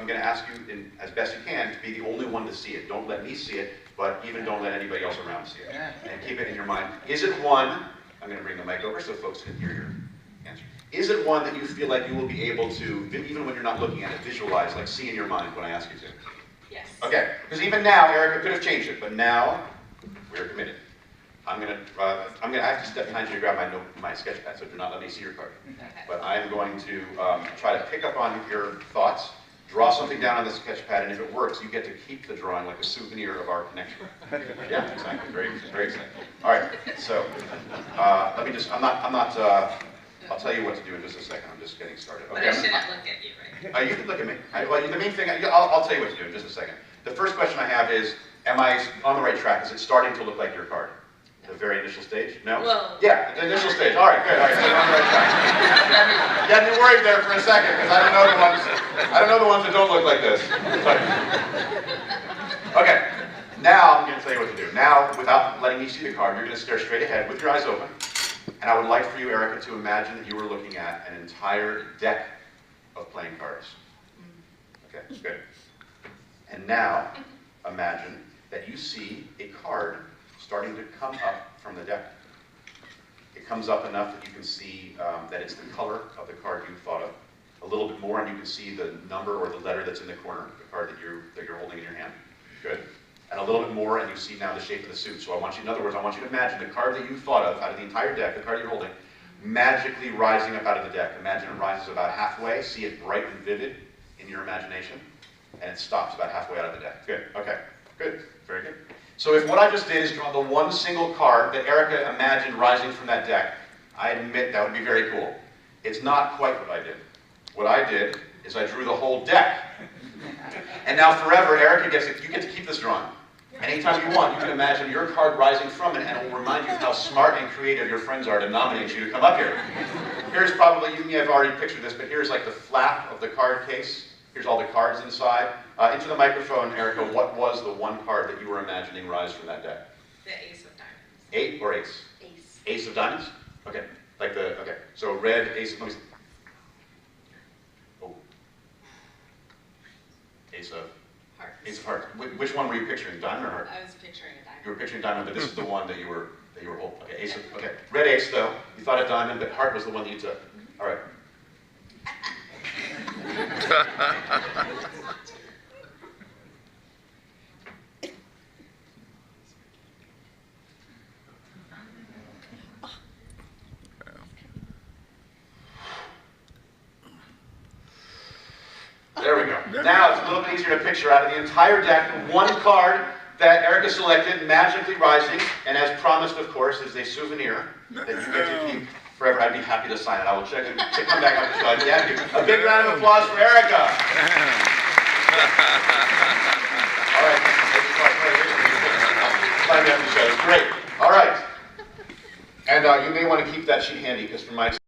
going to ask you, as best you can, to be the only one to see it. Don't let me see it, but even don't let anybody else around see it. And keep it in your mind. Is it one, I'm going to bring the mic over so folks can hear your answer. Is it one that you feel like you will be able to, even when you're not looking at it, visualize, like see in your mind when I ask you to? Yes. Okay, because even now, Erica could have changed it, but now, we're committed. I have to step behind you to grab my sketch pad, so do not let me see your card. Okay. But I am going to try to pick up on your thoughts, draw something down on the sketch pad, and if it works, you get to keep the drawing like a souvenir of our connection. Yeah, exactly. Very, very exciting. All right. So let me just. I'll tell you what to do in just a second. I'm just getting started. Okay. But I shouldn't look at you, right? You can look at me. The main thing. I'll tell you what to do in just a second. The first question I have is, am I on the right track? Is it starting to look like your card? The very initial stage? No? Well, yeah, the initial stage. All right, good. All right, so you're on the right track. You had me worried there for a second because I don't know the ones that don't look like this. Okay, now I'm going to tell you what to do. Now, without letting me see the card, you're going to stare straight ahead with your eyes open. And I would like for you, Erica, to imagine that you were looking at an entire deck of playing cards. Okay, good. And now, imagine that you see a card starting to come up from the deck. It comes up enough that you can see that it's the color of the card you thought of. A little bit more, and you can see the number or the letter that's in the corner, the card that you're holding in your hand. Good. And a little bit more, and you see now the shape of the suit. So in other words, I want you to imagine the card that you thought of out of the entire deck, the card you're holding, magically rising up out of the deck. Imagine it rises about halfway. See it bright and vivid in your imagination, and it stops about halfway out of the deck. Good. Okay. Good. Very good. So if what I just did is draw the one single card that Erica imagined rising from that deck, I admit that would be very cool. It's not quite what I did. What I did is I drew the whole deck. And now forever, Erica you get to keep this drawing. Anytime you want, you can imagine your card rising from it, and it will remind you how smart and creative your friends are to nominate you to come up here. Here's probably, you may have already pictured this, but here's like the flap of the card case. Here's all the cards inside. Into the microphone, Erica, what was the one card that you were imagining rise from that deck? The ace of diamonds. Eight or ace? Ace. Ace of diamonds? Okay. Okay. So red, ace, let me see. Oh. Ace of Hearts. Ace of hearts. Which one were you picturing, diamond or heart? I was picturing a diamond. You were picturing diamond, but this is the one that you were holding. Okay, ace of, okay. Red ace though. You thought of diamond, but heart was the one that you took. All right. There we go. Now it's a little bit easier to picture out of the entire deck, one card that Erica selected, magically rising, and as promised, of course, is a souvenir that you get to keep forever. I'd be happy to sign it. I will check it to come back on the slide. Yeah, a big round of applause for Erica. All right. Great. All right. And you may want to keep that sheet handy because from my